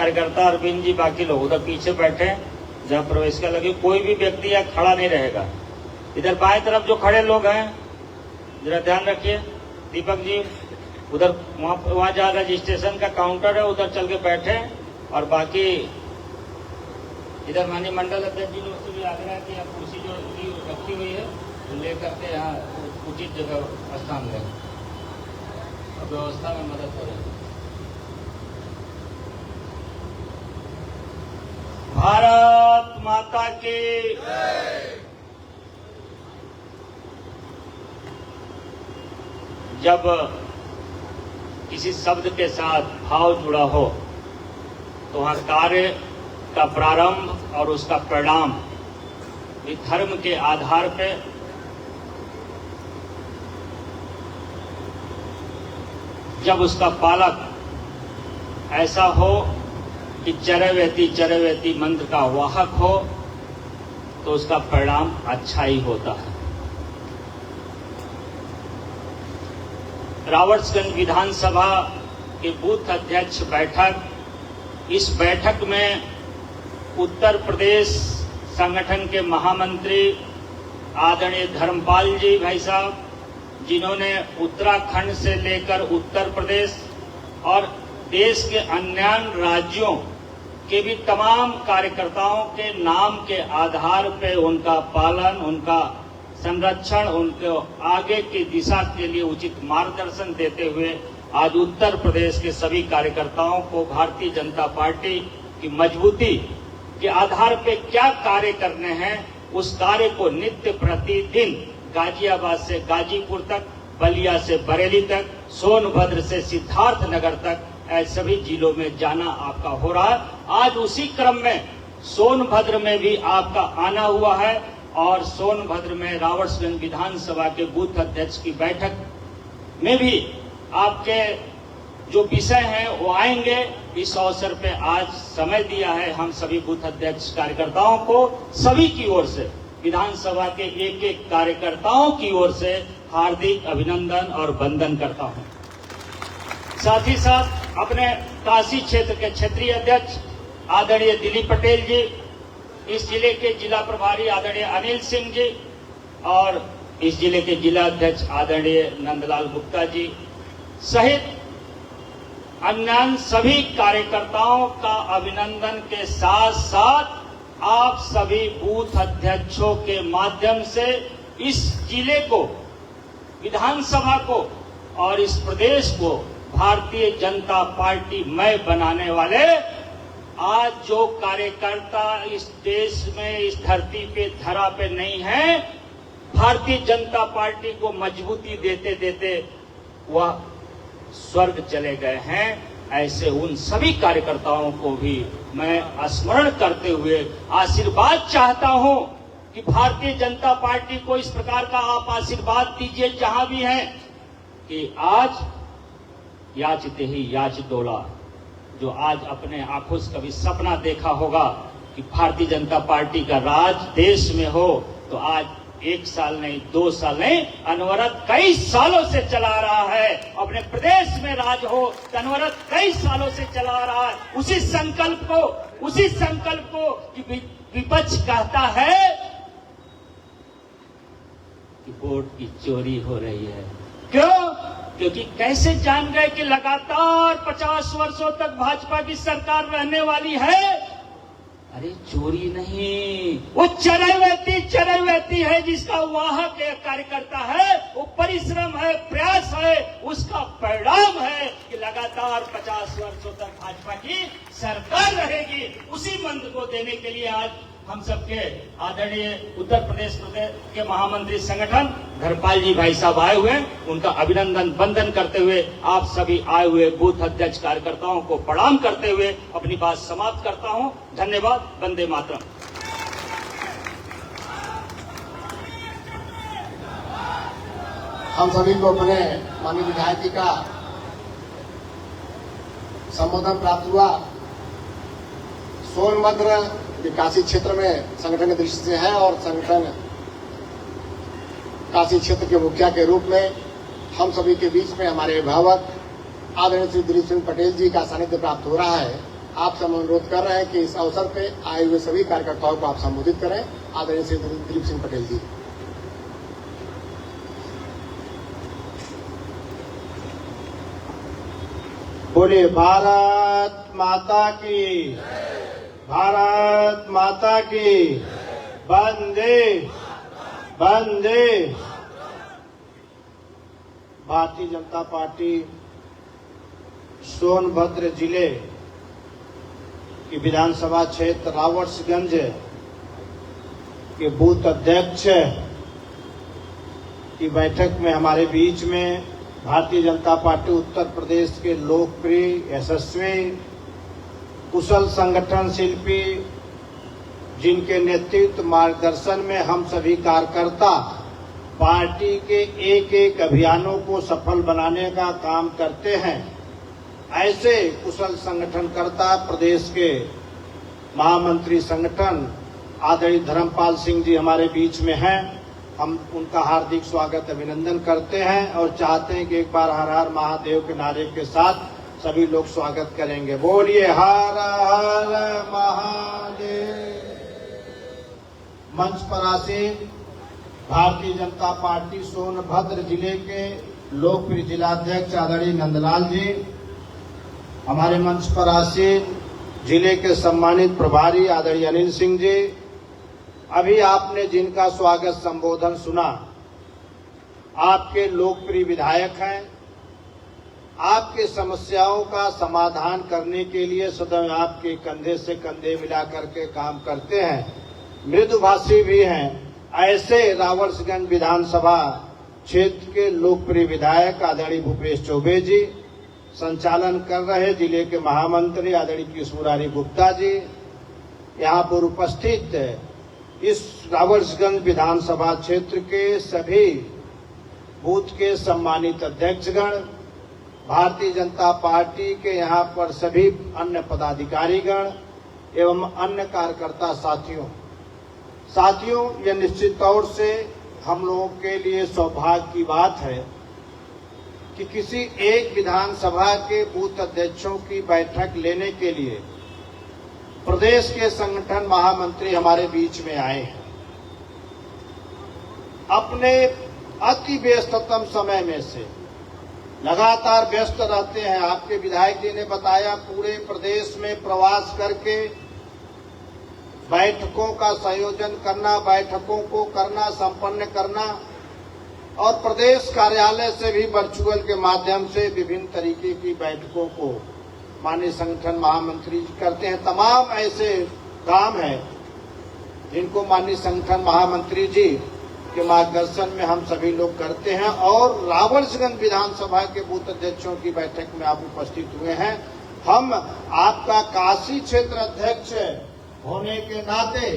कार्यकर्ता अरविंद जी, बाकी लोग उधर पीछे बैठे हैं जहाँ प्रवेश का लगे। कोई भी व्यक्ति यहाँ खड़ा नहीं रहेगा। इधर बाएं तरफ जो खड़े लोग हैं जरा ध्यान रखिए। दीपक जी उधर वहाँ जहाँ रजिस्ट्रेशन का काउंटर है उधर चल के बैठे, और बाकी इधर माननीय मंडल अध्यक्ष जी ने उससे भी आग्रह कि आप कुर्सी जो रखी हुई है तो लेकर के यहाँ उचित जगह स्थान लें और व्यवस्था में मदद करें। भारत माता की जब किसी शब्द के साथ भाव जुड़ा हो तो वहाँ कार्य का प्रारंभ और उसका परिणाम भी धर्म के आधार पे जब उसका पालक ऐसा हो कि चरैवेति मंत्र का वाहक हो तो उसका परिणाम अच्छा ही होता है। रावर्ट्सगंज विधानसभा के बूथ अध्यक्ष बैठक, इस बैठक में उत्तर प्रदेश संगठन के महामंत्री आदरणीय धर्मपाल जी भाई साहब, जिन्होंने उत्तराखंड से लेकर उत्तर प्रदेश और देश के अन्य राज्यों के भी तमाम कार्यकर्ताओं के नाम के आधार पर उनका पालन, उनका संरक्षण, उनको आगे की दिशा के लिए उचित मार्गदर्शन देते हुए आज उत्तर प्रदेश के सभी कार्यकर्ताओं को भारतीय जनता पार्टी की मजबूती के आधार पे क्या कार्य करने हैं उस कार्य को नित्य प्रतिदिन गाजियाबाद से गाजीपुर तक, बलिया से बरेली तक, सोनभद्र से सिद्धार्थनगर तक सभी जिलों में जाना आपका हो रहा है। आज उसी क्रम में सोनभद्र में भी आपका आना हुआ है और सोनभद्र में रावर्ट्सगंज विधानसभा के बूथ अध्यक्ष की बैठक में भी आपके जो विषय हैं वो आएंगे। इस अवसर पे आज समय दिया है हम सभी बूथ अध्यक्ष कार्यकर्ताओं को, सभी की ओर से, विधानसभा के एक एक कार्यकर्ताओं की ओर से हार्दिक अभिनंदन और वंदन करता हूं। साथ ही साथ अपने काशी क्षेत्र के क्षेत्रीय अध्यक्ष आदरणीय दिलीप पटेल जी, इस जिले के जिला प्रभारी आदरणीय अनिल सिंह जी और इस जिले के जिला अध्यक्ष आदरणीय नंदलाल गुप्ता जी सहित अन्य सभी कार्यकर्ताओं का अभिनंदन के साथ साथ आप सभी बूथ अध्यक्षों के माध्यम से इस जिले को, विधानसभा को और इस प्रदेश को भारतीय जनता पार्टी मय बनाने वाले आज जो कार्यकर्ता इस देश में, इस धरती पे, धरा पे नहीं है, भारतीय जनता पार्टी को मजबूती देते देते वह स्वर्ग चले गए हैं, ऐसे उन सभी कार्यकर्ताओं को भी मैं स्मरण करते हुए आशीर्वाद चाहता हूं कि भारतीय जनता पार्टी को इस प्रकार का आप आशीर्वाद दीजिए जहां भी हैं कि आज याचते ही याच डोला, जो आज अपने आंखों से कभी सपना देखा होगा कि भारतीय जनता पार्टी का राज देश में हो, तो आज 1 साल नहीं, 2 साल नहीं, अनवरत कई सालों से चला रहा है। अपने प्रदेश में राज हो तो अनवरत कई सालों से चला रहा है। उसी संकल्प को कि विपक्ष कहता है कि वोट की चोरी हो रही है। क्यों? क्योंकि कैसे जान गए कि लगातार 50 वर्षों तक भाजपा की सरकार रहने वाली है। अरे चोरी नहीं, वो चरैवेती है जिसका वाहक कार्यकर्ता है, वो परिश्रम है, प्रयास है, उसका परिणाम है कि लगातार 50 वर्षों तक भाजपा की सरकार रहेगी। उसी मंत्र को देने के लिए आज हम सबके आदरणीय उत्तर प्रदेश के महामंत्री संगठन धर्मपाल जी भाई साहब आए हुए हैं। उनका अभिनंदन वंदन करते हुए आप सभी आए हुए बूथ अध्यक्ष कार्यकर्ताओं को प्रणाम करते हुए अपनी बात समाप्त करता हूं। धन्यवाद। वंदे मातरम। हम सभी को अपने माननीय विधायक जी का संबोधन प्राप्त हुआ। सोनभद्र काशी क्षेत्र में संगठन की दृष्टि से है और संगठन काशी क्षेत्र के मुखिया के रूप में हम सभी के बीच में हमारे अभिभावक आदरणीय श्री दिलीप सिंह पटेल जी का सानिध्य प्राप्त हो रहा है। आपसे हम अनुरोध कर रहे हैं कि इस अवसर पे आए हुए सभी कार्यकर्ताओं को आप संबोधित करें। आदरणीय श्री दिलीप सिंह पटेल जी। बोले भारत माता की, भारत माता की, वंदे वंदे। भारतीय जनता पार्टी सोनभद्र जिले की विधानसभा क्षेत्र रावर्सगंज के बूथ अध्यक्ष की बैठक में हमारे बीच में भारतीय जनता पार्टी उत्तर प्रदेश के लोकप्रिय, यशस्वी, कुशल संगठन शिल्पी, जिनके नेतृत्व मार्गदर्शन में हम सभी कार्यकर्ता पार्टी के एक एक अभियानों को सफल बनाने का काम करते हैं, ऐसे कुशल संगठनकर्ता प्रदेश के महामंत्री संगठन आदरणीय धर्मपाल सिंह जी हमारे बीच में हैं। हम उनका हार्दिक स्वागत अभिनंदन करते हैं और चाहते हैं कि एक बार हर हर महादेव के नारे के साथ सभी लोग स्वागत करेंगे। बोलिए हर हर महादेव। मंच पर आसीन भारतीय जनता पार्टी सोनभद्र जिले के लोकप्रिय जिलाध्यक्ष आदरणीय नंदलाल जी, हमारे मंच पर आसीन जिले के सम्मानित प्रभारी आदरणीय अनिल सिंह जी, अभी आपने जिनका स्वागत संबोधन सुना, आपके लोकप्रिय विधायक हैं, आपके समस्याओं का समाधान करने के लिए सदैव आपके कंधे से कंधे मिला करके काम करते हैं, मृदुभाषी भी हैं। ऐसे रावर्सगंज विधानसभा क्षेत्र के लोकप्रिय विधायक आदरणीय भूपेश चौबे जी, संचालन कर रहे जिले के महामंत्री आदरणीय कृष्ण मुरारी गुप्ता जी, यहाँ पर उपस्थित इस रावर्सगंज विधानसभा क्षेत्र के सभी बूथ के सम्मानित अध्यक्षगण, भारतीय जनता पार्टी के यहाँ पर सभी अन्य पदाधिकारीगण एवं अन्य कार्यकर्ता साथियों, यह निश्चित तौर से हम लोगों के लिए सौभाग्य की बात है कि किसी एक विधानसभा के बूथ अध्यक्षों की बैठक लेने के लिए प्रदेश के संगठन महामंत्री हमारे बीच में आए हैं। अपने अति व्यस्ततम समय में से लगातार व्यस्त रहते हैं। आपके विधायक जी ने बताया, पूरे प्रदेश में प्रवास करके बैठकों का संयोजन करना, बैठकों को करना, संपन्न करना और प्रदेश कार्यालय से भी वर्चुअल के माध्यम से विभिन्न तरीके की बैठकों को माननीय संगठन महामंत्री जी करते हैं। तमाम ऐसे काम हैं जिनको माननीय संगठन महामंत्री जी के मार्गदर्शन में हम सभी लोग करते हैं और रावर्सगंज विधानसभा के बूथ अध्यक्षों की बैठक में आप उपस्थित हुए हैं। हम आपका काशी क्षेत्र अध्यक्ष होने के नाते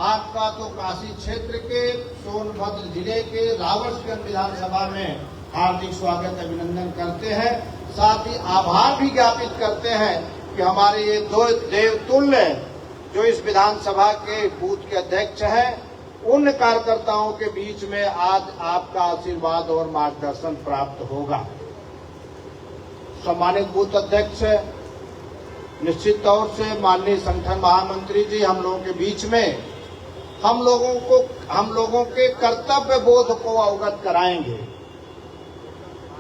आपका तो काशी क्षेत्र के सोनभद्र जिले के रावर्सगंज विधानसभा में हार्दिक स्वागत अभिनंदन करते हैं। साथ ही आभार भी ज्ञापित करते हैं कि हमारे ये दो देवतुल्य जो इस विधानसभा के बूथ के अध्यक्ष हैं, उन कार्यकर्ताओं के बीच में आज आपका आशीर्वाद और मार्गदर्शन प्राप्त होगा। सम्मानित बूथ अध्यक्ष, निश्चित तौर से माननीय संगठन महामंत्री जी हम लोगों के बीच में हम लोगों के कर्तव्य बोध को अवगत कराएंगे।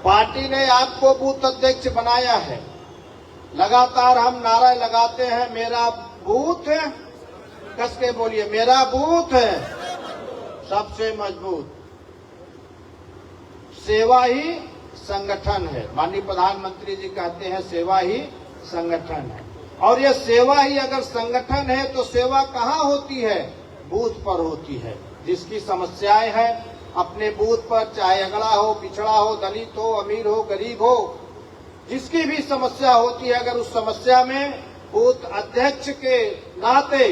पार्टी ने आपको बूथ अध्यक्ष बनाया है, लगातार हम नारा लगाते हैं, मेरा बूथ है, कस के बोलिए, मेरा बूथ है सबसे मजबूत। सेवा ही संगठन है। माननीय प्रधानमंत्री जी कहते हैं सेवा ही संगठन है, और यह सेवा ही अगर संगठन है तो सेवा कहाँ होती है? बूथ पर होती है। जिसकी समस्याएं हैं अपने बूथ पर, चाहे अगड़ा हो, पिछड़ा हो, दलित हो, अमीर हो, गरीब हो, जिसकी भी समस्या होती है, अगर उस समस्या में बूथ अध्यक्ष के नाते,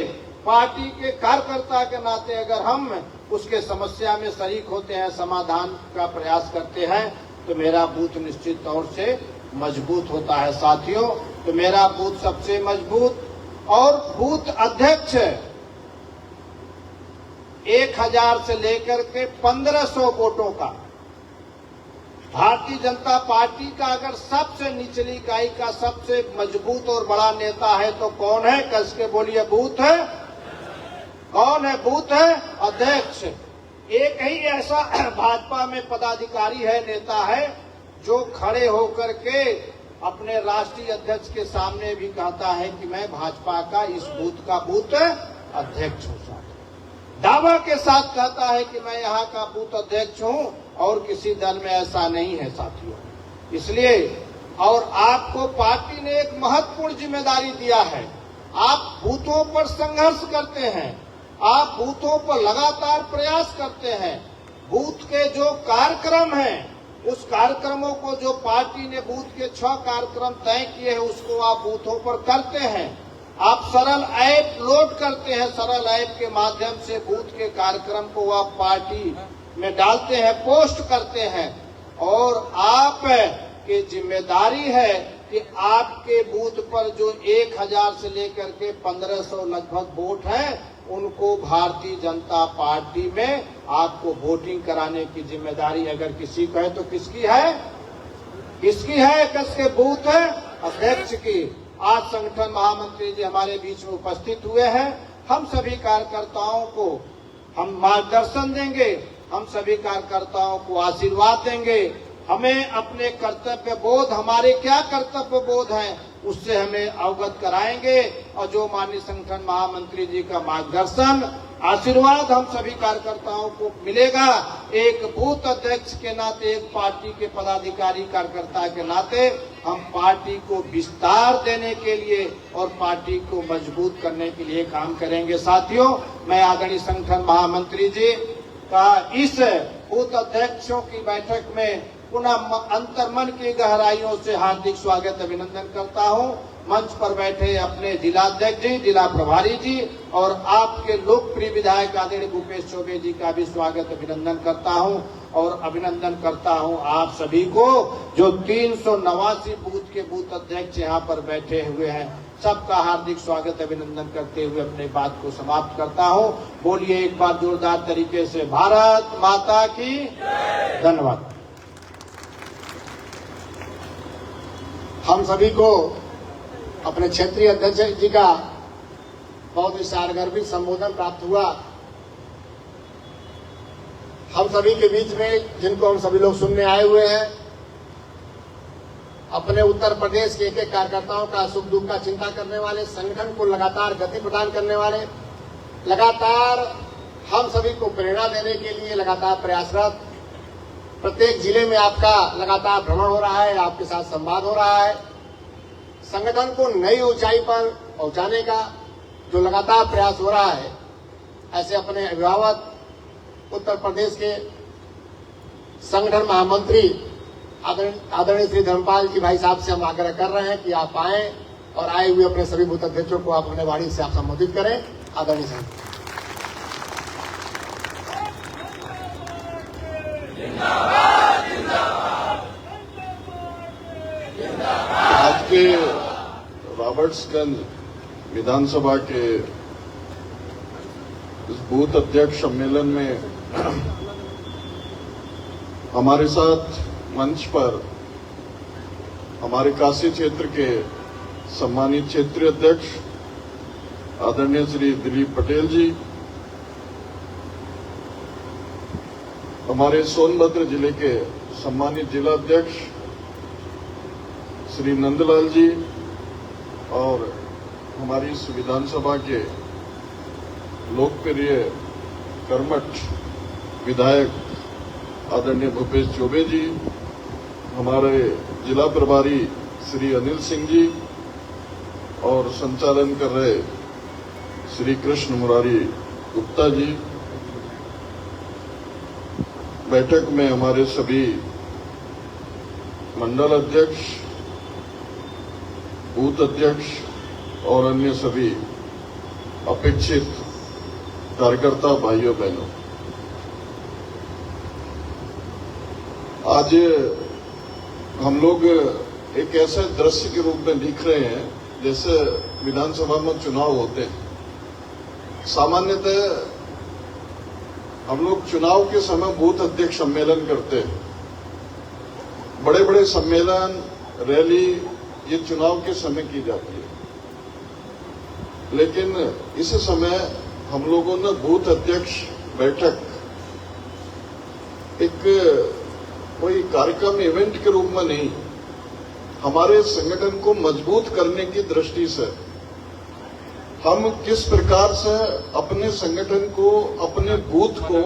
पार्टी के कार्यकर्ता के नाते अगर हम उसके समस्या में शरीक होते हैं, समाधान का प्रयास करते हैं, तो मेरा बूथ निश्चित तौर से मजबूत होता है। साथियों, तो मेरा बूथ सबसे मजबूत, और बूथ अध्यक्ष 1000 से लेकर के 1500 वोटों का भारतीय जनता पार्टी का अगर सबसे निचली इकाई का सबसे मजबूत और बड़ा नेता है तो कौन है? कस के बोलिए, बूथ है। कौन है? बूथ है अध्यक्ष। एक ही ऐसा भाजपा में पदाधिकारी है, नेता है, जो खड़े होकर के अपने राष्ट्रीय अध्यक्ष के सामने भी कहता है कि मैं भाजपा का इस बूथ का बूथ अध्यक्ष हूं। दावा के साथ कहता है कि मैं यहाँ का बूथ अध्यक्ष हूं, और किसी दल में ऐसा नहीं है साथियों। इसलिए और आपको पार्टी ने एक महत्वपूर्ण जिम्मेदारी दिया है। आप बूथों पर संघर्ष करते हैं, आप बूथों पर लगातार प्रयास करते हैं। बूथ के जो कार्यक्रम हैं, उस कार्यक्रमों को जो पार्टी ने बूथ के 6 कार्यक्रम तय किए हैं, उसको आप बूथों पर करते हैं। आप सरल ऐप लोड करते हैं, सरल ऐप के माध्यम से बूथ के कार्यक्रम को आप पार्टी में डालते हैं, पोस्ट करते हैं। और आप की जिम्मेदारी है कि आपके बूथ पर जो 1000 से लेकर के 1500 लगभग वोट हैं, उनको भारतीय जनता पार्टी में आपको वोटिंग कराने की जिम्मेदारी अगर किसी को है तो किसकी है? किसकी है? किसके बूथ है? अध्यक्ष की। आज संगठन महामंत्री जी हमारे बीच में उपस्थित हुए हैं। हम सभी कार्यकर्ताओं को हम मार्गदर्शन देंगे, हम सभी कार्यकर्ताओं को आशीर्वाद देंगे। हमें अपने कर्तव्य बोध, हमारे क्या कर्तव्य बोध हैं, उससे हमें अवगत कराएंगे। और जो माननीय संगठन महामंत्री जी का मार्गदर्शन, आशीर्वाद हम सभी कार्यकर्ताओं को मिलेगा। एक बूथ अध्यक्ष के नाते, एक पार्टी के पदाधिकारी कार्यकर्ता के नाते हम पार्टी को विस्तार देने के लिए और पार्टी को मजबूत करने के लिए काम करेंगे। साथियों, मैं आदरणीय संगठन महामंत्री जी का इस बूथ अध्यक्षों की बैठक में पुनः अंतर्मन की गहराइयों से हार्दिक स्वागत अभिनंदन करता हूं। मंच पर बैठे अपने जिलाध्यक्ष जी, जिला प्रभारी जी और आपके लोकप्रिय विधायक आदरणीय भूपेश चौबे जी का भी स्वागत अभिनंदन करता हूं। और अभिनंदन करता हूं आप सभी को, जो 389 बूथ के बूथ अध्यक्ष यहाँ पर बैठे हुए हैं। सबका हार्दिक स्वागत अभिनंदन करते हुए अपनी बात को समाप्त करता हूं। बोलिए एक बार जोरदार तरीके से, भारत माता की। धन्यवाद। हम सभी को अपने क्षेत्रीय अध्यक्ष जी का बहुत ही सारगर्भित संबोधन प्राप्त हुआ। हम सभी के बीच में जिनको हम सभी लोग सुनने आए हुए हैं, अपने उत्तर प्रदेश के एक एक कार्यकर्ताओं का सुख दुख का चिंता करने वाले, संगठन को लगातार गति प्रदान करने वाले, लगातार हम सभी को प्रेरणा देने के लिए लगातार प्रयासरत, प्रत्येक जिले में आपका लगातार भ्रमण हो रहा है, आपके साथ संवाद हो रहा है, संगठन को नई ऊंचाई पर पहुंचाने का जो लगातार प्रयास हो रहा है, ऐसे अपने अभिभावक उत्तर प्रदेश के संगठन महामंत्री आदरणीय श्री धर्मपाल जी भाई साहब से हम आग्रह कर रहे हैं कि आप आए और आए हुए अपने सभी बूथ अध्यक्षों को आप अपने वाणी से आप संबोधित करें। आदरणीय साहब। आज के रॉबर्ट्सगंज विधानसभा के इस बूथ अध्यक्ष सम्मेलन में हमारे साथ मंच पर हमारे काशी क्षेत्र के सम्मानित क्षेत्रीय अध्यक्ष आदरणीय श्री दिलीप पटेल जी, हमारे सोनभद्र जिले के सम्मानित जिला अध्यक्ष श्री नंदलाल जी और हमारी इस विधानसभा के लोकप्रिय कर्मठ विधायक आदरणीय भूपेश चौबे जी, हमारे जिला प्रभारी श्री अनिल सिंह जी और संचालन कर रहे श्री कृष्ण मुरारी गुप्ता जी, बैठक में हमारे सभी मंडल अध्यक्ष, बूथ अध्यक्ष और अन्य सभी अपेक्षित कार्यकर्ता भाइयों बहनों, आज हम लोग एक ऐसे दृश्य के रूप में दिख रहे हैं जैसे विधानसभा में चुनाव होते हैं। सामान्यतः हम लोग चुनाव के समय बूथ अध्यक्ष सम्मेलन करते हैं बड़े बड़े सम्मेलन, रैली ये चुनाव के समय की जाती है, लेकिन इस समय हम लोगों ने बूथ अध्यक्ष बैठक एक कोई कार्यक्रम इवेंट के रूप में नहीं, हमारे संगठन को मजबूत करने की दृष्टि से हम किस प्रकार से अपने संगठन को, अपने बूथ को